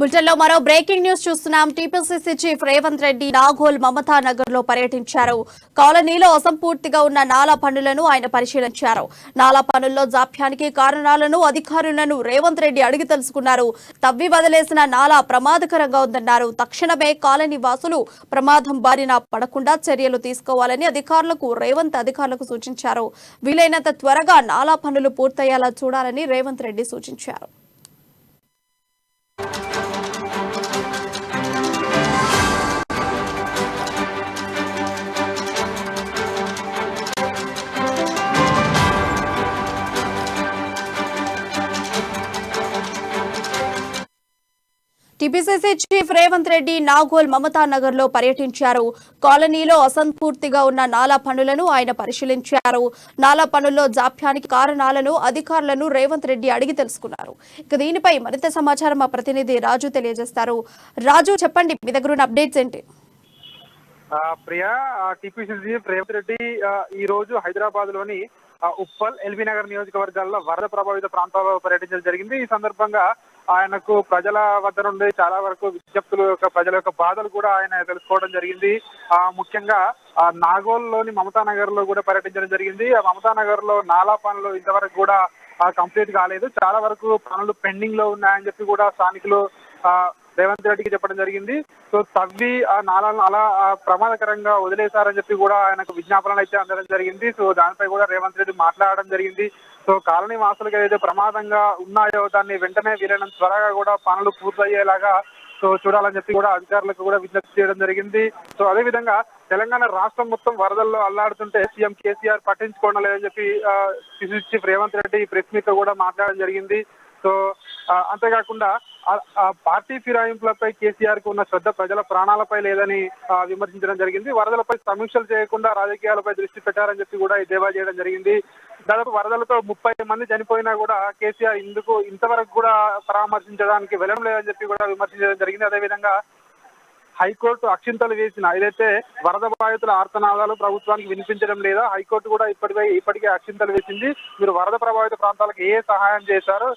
బులెటిన్లో మరో breaking news చూస్తున్నాం. టీపీసీసీ చీఫ్ రేవంత్ రెడ్డి నాగోల్ మమతా నగర్ లో పర్యటించారు. కాలనీలో అసంపూర్తిగా ఉన్న నాలా పనులను ఆయన పరిశీలించారు. నాలా పనుల్లో జాప్యానికి కారణాలను అధికారులను రేవంత్ రెడ్డి అడిగి తెలుసుకున్నారు. తవ్వి వదిలేసిన నాలా ప్రమాదకరంగా ఉందన్నారు. తక్షణమే కాలనీ వాసులు ప్రమాదం బారిన పడకుండా చర్యలు తీసుకోవాలని అధికారులకు సూచించారు. వీలైనంత త్వరగా నాలా పనులు పూర్తయ్యేలా చూడాలని రేవంత్ రెడ్డి సూచించారు. టీపీసీసీ చీఫ్ రేవంత్ రెడ్డి నాగోల్ మమతా నగర్ లో పర్యటించారు. కాలనీలో అసంపూర్తిగా ఉన్న నాలా పనులను ఆయన పరిశీలించారు. నాలా పనుల్లో జాప్యానికి కారణాలను అధికారులను రేవంత్ రెడ్డి అడిగి తెలుసుకున్నారు. ఇక దీనిపై మరింత సమాచారం మా ప్రతినిధి రాజు తెలియజేస్తారు. రాజు, చెప్పండి, మీ దగ్గర ఉన్న అప్డేట్స్ ఏంటి? ప్రియా, టీపీసీసీ చీఫ్ రేవంత్ రెడ్డి ఈ రోజు హైదరాబాద్ లోని ఉప్పల్, ఎల్బీ నగర్ నియోజకవర్గాల్లో వరద ప్రభావిత ప్రాంతాల్లో పర్యటించడం జరిగింది. ఈ సందర్భంగా ఆయనకు ప్రజల వద్ద నుండి చాలా వరకు విజ్ఞప్తులు, ప్రజల యొక్క బాధలు కూడా ఆయన తెలుసుకోవడం జరిగింది. ముఖ్యంగా నాగోల్ లోని మమతా నగర్ లో కూడా పర్యటించడం జరిగింది. ఆ మమతా నగర్ లో నాలా పనులు ఇంతవరకు కూడా కంప్లీట్ కాలేదు, చాలా వరకు పనులు పెండింగ్ లో ఉన్నాయని చెప్పి కూడా స్థానికులు రేవంత్ రెడ్డికి చెప్పడం జరిగింది. సో తవ్వి ఆ నాలను అలా ప్రమాదకరంగా వదిలేశారని చెప్పి కూడా ఆయనకు విజ్ఞాపనలు అయితే అందడం జరిగింది. సో దానిపై కూడా రేవంత్ రెడ్డి మాట్లాడడం జరిగింది. సో కాలనీ వాసులకు ఏదైతే ప్రమాదంగా ఉన్నాయో దాన్ని వెంటనే వీలైనంత త్వరగా కూడా పనులు పూర్తయ్యేలాగా సో చూడాలని చెప్పి కూడా అధికారులకు కూడా విజ్ఞప్తి చేయడం జరిగింది. సో అదే విధంగా తెలంగాణ రాష్ట్రం మొత్తం వరదల్లో అల్లాడుతుంటే సీఎం కేసీఆర్ పట్టించుకోవడం లేదని చెప్పి chief Revanth Reddy press meet లో కూడా మాట్లాడడం జరిగింది. సో అంతేకాకుండా పార్టీ ఫిరాయింపులపై కేసీఆర్ కు ఉన్న శ్రద్ధ ప్రజల ప్రాణాలపై లేదని విమర్శించడం జరిగింది. వరదలపై సమీక్షలు చేయకుండా రాజకీయాలపై దృష్టి పెట్టారని చెప్పి కూడా దేవా చేయడం జరిగింది. దాదాపు వరదలతో 30 మంది చనిపోయినా కూడా కేసీఆర్ ఇంతవరకు కూడా పరామర్శించడానికి వెళ్ళడం లేదని చెప్పి కూడా విమర్శించడం జరిగింది. అదేవిధంగా హైకోర్టు అక్షింతలు వేసిన ఏదైతే వరద బాధితుల ఆర్తనాదాలు ప్రభుత్వానికి వినిపించడం లేదా, హైకోర్టు కూడా ఇప్పటికే అక్షింతలు వేసింది. మీరు వరద ప్రభావిత ప్రాంతాలకు ఏ సహాయం చేశారు,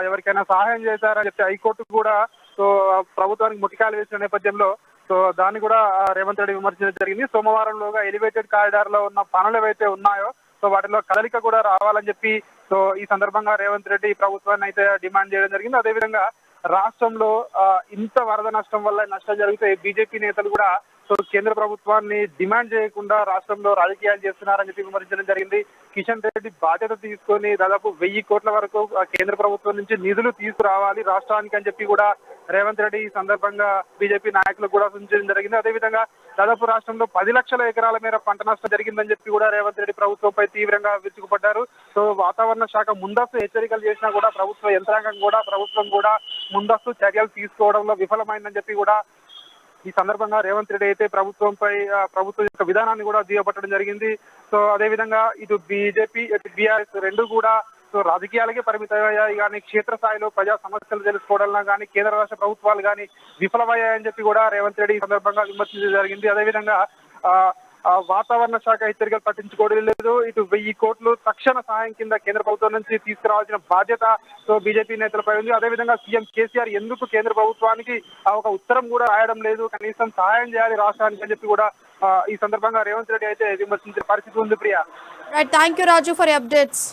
ఎవరికైనా సహాయం చేశారని చెప్పి హైకోర్టు కూడా సో ప్రభుత్వానికి ముటికాలు వేసిన నేపథ్యంలో సో దాన్ని కూడా రేవంత్ రెడ్డి విమర్శించడం జరిగింది. సోమవారంలోగా ఎలివేటెడ్ కారిడార్ లో ఉన్న పనులు ఏవైతే ఉన్నాయో సో వాటిలో కదలిక కూడా రావాలని చెప్పి సో ఈ సందర్భంగా రేవంత్ రెడ్డి ప్రభుత్వాన్ని అయితే డిమాండ్ చేయడం జరిగింది. అదేవిధంగా రాష్ట్రంలో ఇంత వరద నష్టం వల్ల నష్టం జరిగితే బీజేపీ నేతలు కూడా సో కేంద్ర ప్రభుత్వాన్ని డిమాండ్ చేయకుండా రాష్ట్రంలో రాజకీయాలు చేస్తున్నారని చెప్పి విమర్శించడం జరిగింది. కిషన్ రెడ్డి బాధ్యత తీసుకొని దాదాపు 1000 కోట్ల వరకు కేంద్ర ప్రభుత్వం నుంచి నిధులు తీసుకురావాలి రాష్ట్రానికి అని చెప్పి కూడా రేవంత్ రెడ్డి ఈ సందర్భంగా బీజేపీ నాయకులకు కూడా సూచించడం జరిగింది. అదేవిధంగా దాదాపు రాష్ట్రంలో 10 లక్షల ఎకరాల మేర పంట నష్టం జరిగిందని చెప్పి కూడా రేవంత్ రెడ్డి ప్రభుత్వంపై తీవ్రంగా విరుచుకుపడ్డారు. సో వాతావరణ శాఖ ముందస్తు హెచ్చరికలు చేసినా కూడా ప్రభుత్వ యంత్రాంగం కూడా ప్రభుత్వం కూడా ముందస్తు చర్యలు తీసుకోవడంలో విఫలమైందని చెప్పి కూడా ఈ సందర్భంగా రేవంత్ రెడ్డి అయితే ప్రభుత్వం యొక్క విధానాన్ని కూడా దుయ్యబట్టడం జరిగింది. సో అదేవిధంగా ఇటు బీజేపీ ఇటు బీఆర్ఎస్ రెండు కూడా సో రాజకీయాలకే పరిమితమయ్యాయి కానీ క్షేత్రస్థాయిలో ప్రజా సమస్యలు తెలుసుకోవడంలో కానీ కేంద్ర రాష్ట్ర ప్రభుత్వాలు కానీ విఫలమయ్యాయని చెప్పి కూడా రేవంత్ రెడ్డి ఈ సందర్భంగా విమర్శించడం జరిగింది. అదేవిధంగా వాతావరణ శాఖ హెచ్చరికలు పట్టించుకోవడం లేదు. ఇటు 1000 కోట్లు తక్షణ సహాయం కింద కేంద్ర ప్రభుత్వం నుంచి తీసుకురావాల్సిన బాధ్యత సో బీజేపీ నేతలపై ఉంది. అదేవిధంగా సీఎం కేసీఆర్ ఎందుకు కేంద్ర ప్రభుత్వానికి ఒక ఉత్తరం కూడా రాయడం లేదు, కనీసం సహాయం చేయాలి రాష్ట్రానికి అని చెప్పి కూడా ఈ సందర్భంగా రేవంత్ రెడ్డి అయితే విమర్శించే పరిస్థితి ఉంది. Priya, thank you Raju for updates.